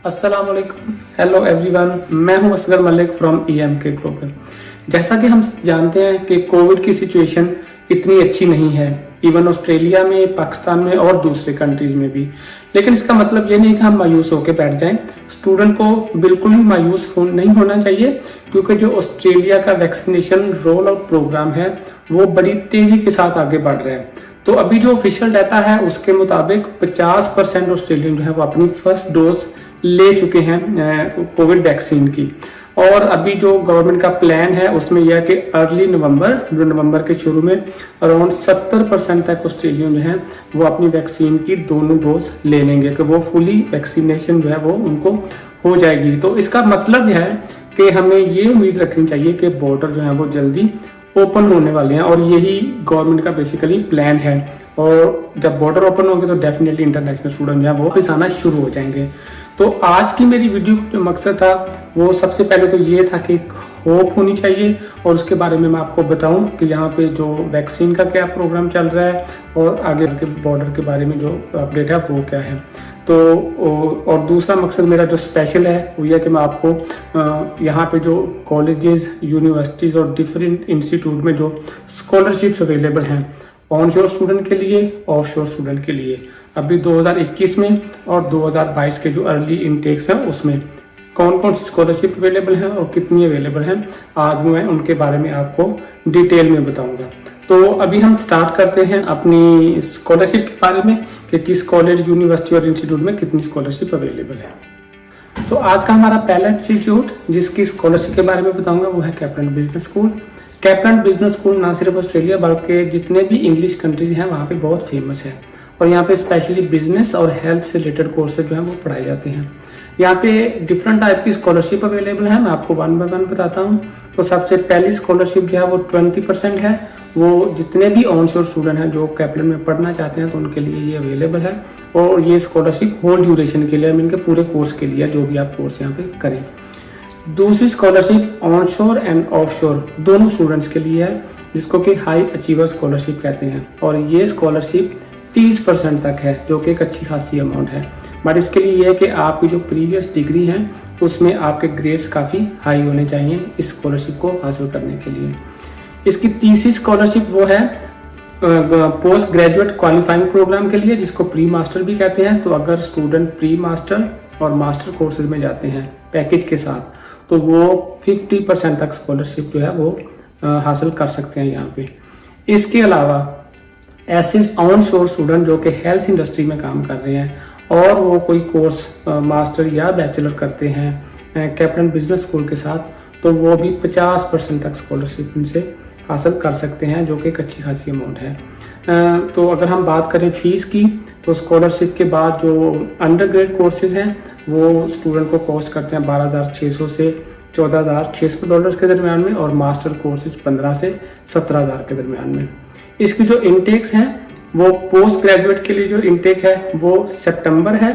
अस्सलाम वालेकुम, hello everyone. मैं हूं Asgar Malik from EMK global. जैसा कि हम सब जानते हैं कि कोविड की सिचुएशन इतनी अच्छी नहीं है, इवन ऑस्ट्रेलिया में, पाकिस्तान में और दूसरे कंट्रीज में भी। लेकिन इसका मतलब ये नहीं कि हम मायूस होकर बैठ जाएं। स्टूडेंट को बिल्कुल ही मायूस नहीं होना चाहिए, क्योंकि जो ऑस्ट्रेलिया का वैक्सीनेशन रोल आउट प्रोग्राम है वो बड़ी तेजी के साथ आगे बढ़ रहा है। तो अभी जो ऑफिशियल डाटा है उसके मुताबिक 50% ऑस्ट्रेलियन जो है वो अपनी फर्स्ट डोज ले चुके हैं कोविड वैक्सीन की। और अभी जो गवर्नमेंट का प्लान है उसमें यह है कि अर्ली नवंबर, जो नवंबर के शुरू में अराउंड 70% तक ऑस्ट्रेलियन जो है वो अपनी वैक्सीन की दोनों डोज ले लेंगे, कि वो फुली वैक्सीनेशन जो है वो उनको हो जाएगी। तो इसका मतलब यह है कि हमें ये उम्मीद रखनी चाहिए कि बॉर्डर जो है वो जल्दी ओपन होने वाले हैं, और यही गवर्नमेंट का बेसिकली प्लान है। और जब बॉर्डर ओपन होंगे तो डेफिनेटली इंटरनेशनल स्टूडेंट जो है वो वापस आना शुरू हो जाएंगे। तो आज की मेरी वीडियो का जो मकसद था वो सबसे पहले तो ये था कि होप होनी चाहिए, और उसके बारे में मैं आपको बताऊं कि यहाँ पे जो वैक्सीन का क्या प्रोग्राम चल रहा है और आगे के बॉर्डर के बारे में जो अपडेट है वो क्या है। तो और दूसरा मकसद मेरा जो स्पेशल है वो ये कि मैं आपको यहाँ पे जो कॉलेजेस, यूनिवर्सिटीज़ और डिफरेंट इंस्टीट्यूट में जो स्कॉलरशिप्स अवेलेबल हैं ऑनशोर स्टूडेंट के लिए, ऑफशोर स्टूडेंट के लिए, अभी 2021 में और 2022 के जो अर्ली इनटेक्स हैं उसमें कौन कौन सी स्कॉलरशिप अवेलेबल हैं और कितनी अवेलेबल हैं, आज मैं उनके बारे में आपको डिटेल में बताऊंगा। तो अभी हम स्टार्ट करते हैं अपनी स्कॉलरशिप के बारे में कि किस कॉलेज, यूनिवर्सिटी और इंस्टीट्यूट में कितनी स्कॉलरशिप अवेलेबल है। सो आज का हमारा पहला इंस्टीट्यूट जिसकी स्कॉलरशिप के बारे में बताऊंगा वो है कैपलन बिजनेस स्कूल। कैपलन बिजनेस स्कूल ना सिर्फ ऑस्ट्रेलिया बल्कि जितने भी इंग्लिश कंट्रीज हैं वहाँ पे बहुत फेमस है, और यहाँ पे स्पेशली बिजनेस और हेल्थ से रिलेटेड कोर्सेज जो हैं वो पढ़ाए जाते हैं। यहाँ पे डिफरेंट टाइप की स्कॉलरशिप अवेलेबल है, मैं आपको वन बाय वन बताता हूँ। तो सबसे पहली स्कॉलरशिप जो है वो 20% है, वो जितने भी ऑनशोर स्टूडेंट हैं जो कैपलन में पढ़ना चाहते हैं तो उनके लिए ये अवेलेबल है। और ये स्कॉलरशिप होल ड्यूरेशन के लिए, इनके पूरे कोर्स के लिए, जो भी आप कोर्स यहाँ पे करें। दूसरी स्कॉलरशिप ऑनशोर एंड ऑफशोर दोनों स्टूडेंट्स के लिए है, जिसको कि हाई अचीवर स्कॉलरशिप कहते हैं, और ये स्कॉलरशिप 30% तक है, जो कि एक अच्छी खासी अमाउंट है। बट इसके लिए यह है कि आपकी जो प्रीवियस डिग्री है उसमें आपके ग्रेड्स काफ़ी हाई होने चाहिए इस स्कॉलरशिप को हासिल करने के लिए। इसकी तीसरी स्कॉलरशिप वो है पोस्ट ग्रेजुएट क्वालिफाइंग प्रोग्राम के लिए, जिसको प्री मास्टर भी कहते हैं। तो अगर स्टूडेंट प्री मास्टर और मास्टर कोर्सेज में जाते हैं पैकेज के साथ तो वो 50% तक स्कॉलरशिप जो है वो हासिल कर सकते हैं यहाँ पे। इसके अलावा ऐसे ऑन शोर स्टूडेंट जो कि हेल्थ इंडस्ट्री में काम कर रहे हैं और वो कोई कोर्स मास्टर या बैचलर करते हैं कैपलन बिजनेस स्कूल के साथ, तो वो भी 50% तक स्कॉलरशिप इनसे हासिल कर सकते हैं, जो कि एक अच्छी खासी अमाउंट है। तो अगर हम बात करें फीस की तो स्कॉलरशिप के बाद जो अंडर ग्रेड कोर्सेज हैं वो स्टूडेंट को कॉस्ट करते हैं 12,600 से 14,600 डॉलर्स के दरमियान में, और मास्टर कोर्सेज 15 से 17,000 के दरमियान में। इसकी जो इनटेक्स हैं वो पोस्ट ग्रेजुएट के लिए जो इनटेक है वो सितंबर है,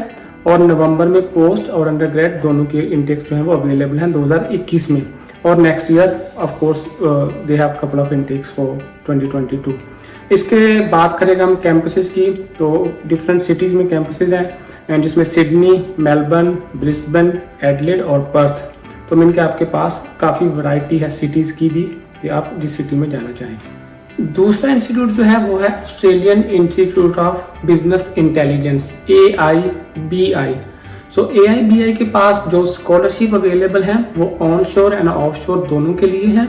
और नवंबर में पोस्ट और अंडर ग्रेड दोनों के इनटेक्स जो हैं वो अवेलेबल हैं 2021 में, और next year of course they have couple of intakes for 2022। इसके बात करेंगे हम कैंपसेस की, तो डिफरेंट सिटीज़ में कैंपसेस हैं, जिसमें सिडनी, मेलबर्न, ब्रिस्बेन, एडलेड और पर्थ। तो इनके आपके पास काफ़ी वैरायटी है सिटीज़ की भी, कि आप जिस सिटी में जाना चाहें। दूसरा इंस्टीट्यूट जो है वो है Australian institute of business intelligence, AIBI। So AIBI के पास जो स्कॉलरशिप अवेलेबल है वो ऑनशोर एंड ऑफशोर दोनों के लिए है।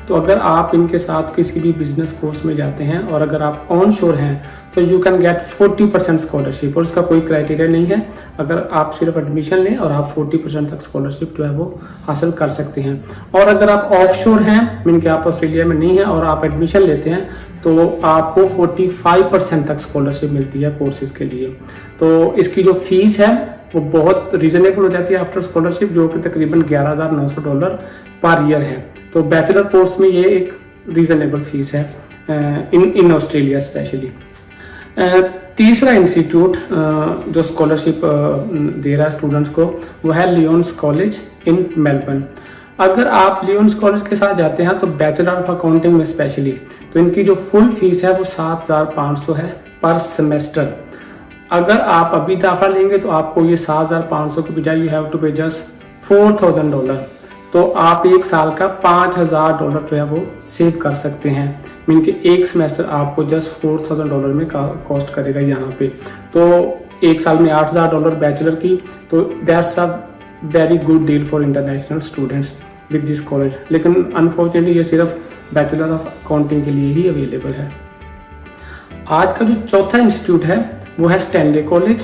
तो अगर आप इनके साथ किसी भी बिजनेस कोर्स में जाते हैं और अगर आप ऑनशोर हैं तो यू कैन गेट 40% स्कॉलरशिप, और उसका कोई क्राइटेरिया नहीं है। अगर आप सिर्फ एडमिशन लें और आप 40% तक स्कॉलरशिप जो है वो हासिल कर सकते हैं। और अगर आप ऑफशोर हैं, मीन कि आप ऑस्ट्रेलिया में नहीं हैं और आप एडमिशन लेते हैं, तो आपको 45% तक स्कॉलरशिप मिलती है कोर्सेज के लिए। तो इसकी जो फीस है वो बहुत रीजनेबल हो जाती है आफ्टर स्कॉलरशिप, जो कि तकरीबन $11,900 पर ईयर है। तो बैचलर कोर्स में ये एक रीजनेबल फीस है इन ऑस्ट्रेलिया स्पेशली। तीसरा इंस्टीट्यूट जो स्कॉलरशिप दे रहा है स्टूडेंट्स को वो है लियोन्स कॉलेज इन मेलबर्न। अगर आप लियोन्स कॉलेज के साथ जाते हैं तो बैचलर ऑफ अकाउंटिंग में स्पेशली, तो इनकी जो फुल फीस है वो 7,500 है पर सेमेस्टर। अगर आप अभी दाखिला लेंगे तो आपको ये 7,500 की बजाय यू हैव टू पे जस्ट $4,000। तो आप एक साल का $5,000 जो है वो सेव कर सकते हैं। मीन कि एक सेमेस्टर आपको जस्ट $4,000 में कॉस्ट करेगा यहाँ पे। तो एक साल में $8,000 बैचलर की, तो that's a very good deal for international students with this college. लेकिन अनफॉर्चुनेटली ये सिर्फ बैचलर ऑफ अकाउंटिंग के लिए ही अवेलेबल है। आज का जो चौथा इंस्टीट्यूट है वो है स्टैनले कॉलेज।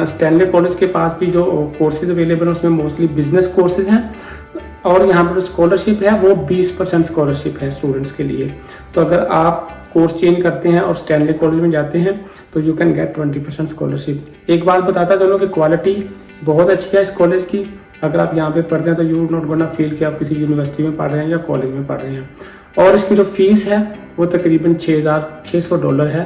स्टैनले कॉलेज के पास भी जो कोर्सेज अवेलेबल है उसमें मोस्टली बिजनेस कोर्सेज हैं, और यहाँ पर जो स्कॉलरशिप है वो 20% स्कॉलरशिप है स्टूडेंट्स के लिए। तो अगर आप कोर्स चेंज करते हैं और स्टैनले कॉलेज में जाते हैं तो यू कैन गेट 20% स्कॉलरशिप। एक बात बताता चलो कि क्वालिटी बहुत अच्छी है इस कॉलेज की। अगर आप यहाँ पे पढ़ते हैं तो यू नॉट गोना फील कि आप किसी यूनिवर्सिटी में पढ़ रहे हैं या कॉलेज में पढ़ रहे हैं। और इसकी जो फीस है वो तकरीबन $6,600 है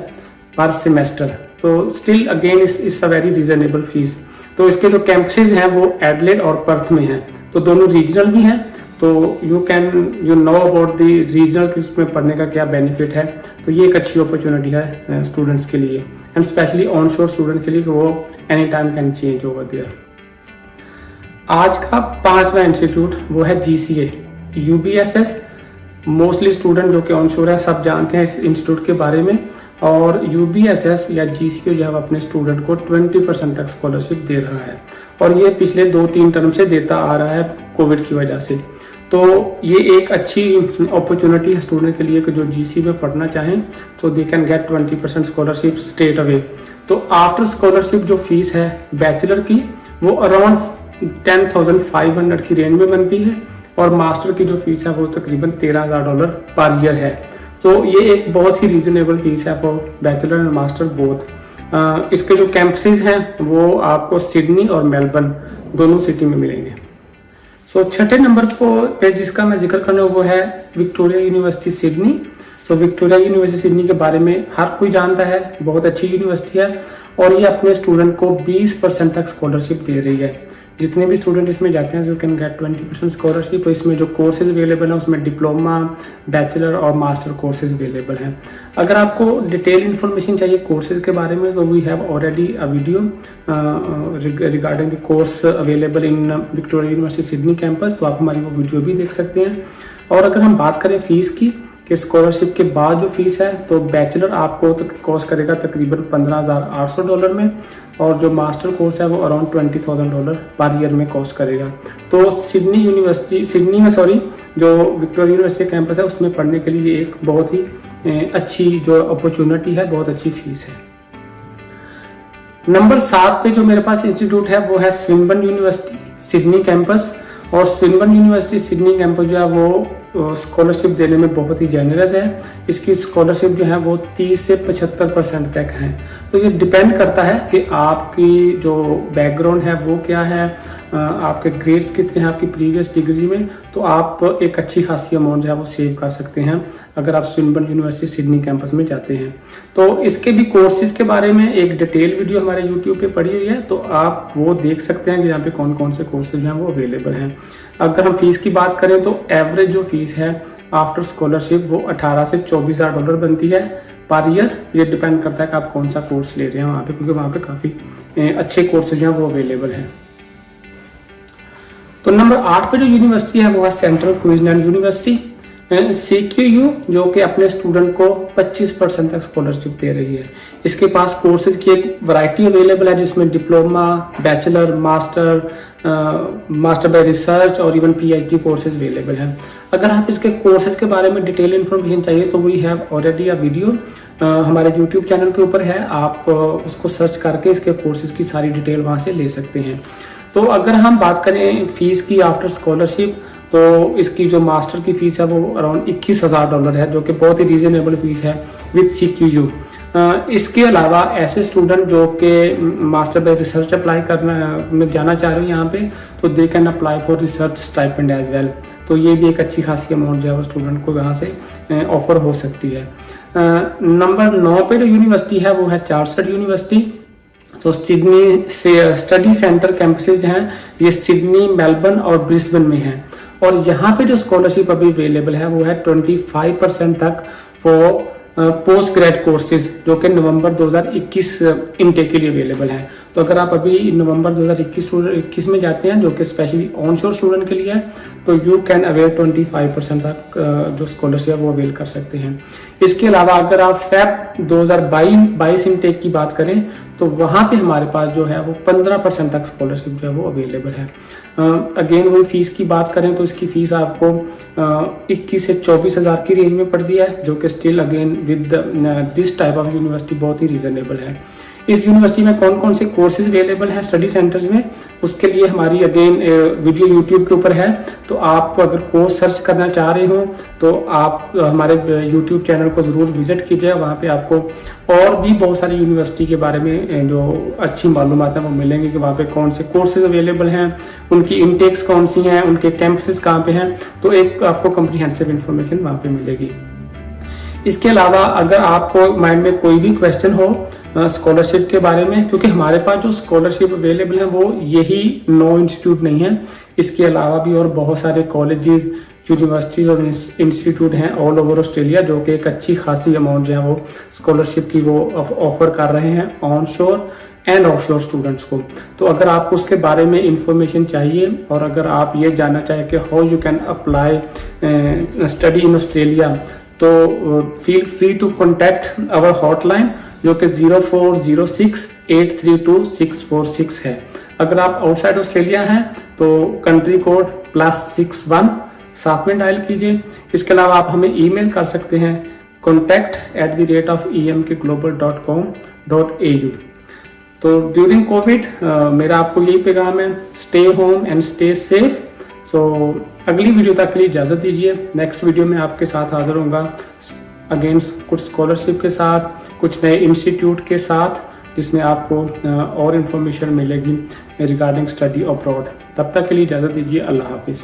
पर सेमेस्टर। तो still again it's a very reasonable fees. तो इसके जो कैंपसेज हैं वो एडलेड और पर्थ में हैं, तो दोनों रीजनल भी हैं। तो you know about the regional कि उसमें पढ़ने का क्या बेनिफिट है। तो ये एक अच्छी अपॉर्चुनिटी है स्टूडेंट्स के लिए, and specially onshore student के लिए कि वो any time can change over there. आज का 5वां इंस्टीट्यूट वो है GCA UBSS। मोस्टली स्टूडेंट जो कि ऑन शोर है सब जानते हैं इस इंस्टीट्यूट के बारे में। और UBSS या GCA जो है अपने स्टूडेंट को 20% तक स्कॉलरशिप दे रहा है, और ये पिछले 2-3 टर्म से देता आ रहा है कोविड की वजह से। तो ये एक अच्छी अपॉर्चुनिटी है स्टूडेंट के लिए कि जो GCA में पढ़ना चाहें तो they can get 20% scholarship straight away. तो आफ्टर स्कॉलरशिप जो फीस है बैचलर की वो अराउंड 10,500 की रेंज में बनती है, और मास्टर की जो फीस है वो तकरीबन $13,000 पर ईयर है। तो ये एक बहुत ही रीजनेबल फीस है for bachelor and master both. इसके जो कैंपसेस हैं वो आपको सिडनी और मेलबर्न दोनों सिटी में मिलेंगे। सो छठे नंबर पे जिसका मैं जिक्र करना वो है विक्टोरिया यूनिवर्सिटी सिडनी। सो विक्टोरिया यूनिवर्सिटी सिडनी के बारे में हर कोई जानता है, बहुत अच्छी यूनिवर्सिटी है, और ये अपने स्टूडेंट को 20% तक स्कॉलरशिप दे रही है। जितने भी स्टूडेंट इसमें जाते हैं यू कैन गेट 20% स्कॉलरशिप। इसमें जो कोर्सेज अवेलेबल हैं उसमें डिप्लोमा, बैचलर और मास्टर कोर्सेज अवेलेबल हैं। अगर आपको डिटेल इन्फॉर्मेशन चाहिए कोर्सेज के बारे में तो we have already a video regarding the course available in Victoria University Sydney campus, तो आप हमारी वो वीडियो भी देख सकते हैं। और अगर हम बात करें फीस की कि स्कॉलरशिप के बाद जो फीस है तो बैचलर आपको कॉस्ट करेगा तकरीबन $15,800 में, और जो मास्टर कोर्स है वो अराउंड $20,000 पर ईयर में कॉस्ट करेगा। तो सिडनी में जो विक्टोरिया यूनिवर्सिटी कैंपस है उसमें पढ़ने के लिए एक बहुत ही अच्छी जो अपॉर्चुनिटी है, बहुत अच्छी फीस है। नंबर 7 पे जो मेरे पास इंस्टीट्यूट है वो है स्विनबर्न यूनिवर्सिटी सिडनी कैंपस। और स्विनबर्न यूनिवर्सिटी सिडनी कैंपस जो है वो स्कॉलरशिप देने में बहुत ही जेनरस है। इसकी स्कॉलरशिप जो है वो 30 से 75% तक है। तो ये डिपेंड करता है कि आपकी जो बैकग्राउंड है वो क्या है, आपके ग्रेड्स कितने हैं आपकी प्रीवियस डिग्री में, तो आप एक अच्छी खासी अमाउंट जो है वो सेव कर सकते हैं अगर आप स्विनबर्न यूनिवर्सिटी सिडनी कैंपस में जाते हैं। तो इसके भी कोर्सेज के बारे में एक डिटेल वीडियो हमारे यूट्यूब पे पड़ी हुई है, तो आप वो देख सकते हैं कि यहाँ पे कौन कौन से कोर्सेज हैं वो अवेलेबल हैं। अगर हम फीस की बात करें तो एवरेज जो फीस है आफ्टर स्कॉलरशिप वो 18 से $24,000 बनती है पर ईयर। ये डिपेंड करता है कि आप कौन सा कोर्स ले रहे हैं वहाँ पे, क्योंकि वहाँ पे काफ़ी अच्छे कोर्सेज हैं वो अवेलेबल हैं। तो नंबर 8 पे जो यूनिवर्सिटी है वो है सेंट्रल क्वींसलैंड यूनिवर्सिटी CQU, जो कि अपने स्टूडेंट को 25% तक स्कॉलरशिप दे रही है। इसके पास कोर्सेज की एक वैरायटी अवेलेबल है जिसमें diploma, bachelor, master bye research और इवन PhD कोर्सेज अवेलेबल हैं। अगर आप इसके कोर्सेज के बारे में डिटेल इन्फॉर्मेशन चाहिए तो we have already a video हमारे YouTube चैनल के ऊपर है, आप उसको सर्च करके इसके कोर्सेज की सारी डिटेल वहाँ से ले सकते हैं। तो अगर हम बात करें फीस की आफ्टर स्कॉलरशिप, तो इसकी जो मास्टर की फीस है वो अराउंड $21,000 है, जो कि बहुत ही रीजनेबल फीस है विद CQU। इसके अलावा ऐसे स्टूडेंट जो कि मास्टर बाय रिसर्च अप्लाई करना में जाना चाह रहे हैं यहाँ पे, तो they can apply for research stipend as well. तो ये भी एक अच्छी खासी अमाउंट जो है वो स्टूडेंट को यहाँ से ऑफर हो सकती है। नंबर 9 पे जो यूनिवर्सिटी है वो है चार्टर्ड यूनिवर्सिटी। तो सिडनी से स्टडी सेंटर कैंपसेज हैं ये सिडनी, मेलबर्न और ब्रिस्बेन में हैं, और यहाँ पे जो स्कॉलरशिप अभी अवेलेबल है वो है 25% तक फॉर पोस्ट ग्रेड कोर्सेज जो कि नवंबर 2021 इनटेक के लिए अवेलेबल हैं। तो अगर आप अभी नवंबर 2021 में जाते हैं जो कि स्पेशली ऑनशोर स्टूडेंट के लिए है, तो यू कैन अवेल 25% तक जो स्कॉलरशिप है वो अवेल कर सकते हैं। इसके अलावा अगर आप फेब 2022 इनटेक की बात करें तो वहाँ पे हमारे पास जो है वो 15% तक स्कॉलरशिप जो है वो अवेलेबल है। अगेन वही फीस की बात करें तो इसकी फीस आपको 21 से 24 हज़ार की रेंज में पड़ती है, जो कि still again with this type of university बहुत ही रीजनेबल है। इस यूनिवर्सिटी में कौन कौन से कोर्सेज अवेलेबल हैं स्टडी सेंटर्स में, उसके लिए हमारी अगेन वीडियो यूट्यूब के ऊपर है। तो आप अगर कोर्स सर्च करना चाह रहे हो तो आप हमारे यूट्यूब चैनल को ज़रूर विजिट कीजिए। वहाँ पे आपको और भी बहुत सारी यूनिवर्सिटी के बारे में जो अच्छी मालूमात है वो मिलेंगी कि वहाँ पे कौन से कोर्सेज अवेलेबल हैं, उनकी इनटेक्स कौन सी हैं, उनके कैंपसेस कहाँ पे हैं। तो एक आपको कम्प्रीहेंसिव इन्फॉर्मेशन वहाँ पे मिलेगी। इसके अलावा अगर आपको माइंड में कोई भी क्वेश्चन हो स्कॉलरशिप के बारे में, क्योंकि हमारे पास जो स्कॉलरशिप अवेलेबल है वो यही 9 इंस्टीट्यूट नहीं है, इसके अलावा भी और बहुत सारे कॉलेजेस, यूनिवर्सिटीज और इंस्टीट्यूट हैं ऑल ओवर ऑस्ट्रेलिया जो कि एक अच्छी खासी अमाउंट जो है वो स्कॉलरशिप की वो ऑफर कर रहे हैं ऑन शोर एंड ऑफशोर स्टूडेंट्स को। तो अगर आपको उसके बारे में इंफॉर्मेशन चाहिए और अगर आप ये जानना चाहें कि how you can apply study in Australia, तो feel free to contact our hotline जो कि 0406832646 है। अगर आप आउटसाइड ऑस्ट्रेलिया हैं तो कंट्री कोड +61 साथ में डायल कीजिए। इसके अलावा आप हमें ईमेल कर सकते हैं contact@emkglobal.com.au। तो ड्यूरिंग कोविड मेरा आपको यही पैगाम है, stay home and stay safe. So अगली वीडियो तक के लिए इजाज़त दीजिए। नेक्स्ट वीडियो में आपके साथ हाजिर होऊंगा अगेन कुछ स्कॉलरशिप के साथ, कुछ नए इंस्टीट्यूट के साथ, जिसमें आपको और इन्फॉर्मेशन मिलेगी रिगार्डिंग स्टडी अब्रॉड। तब तक के लिए इजाज़त दीजिए। अल्लाह हाफिज़।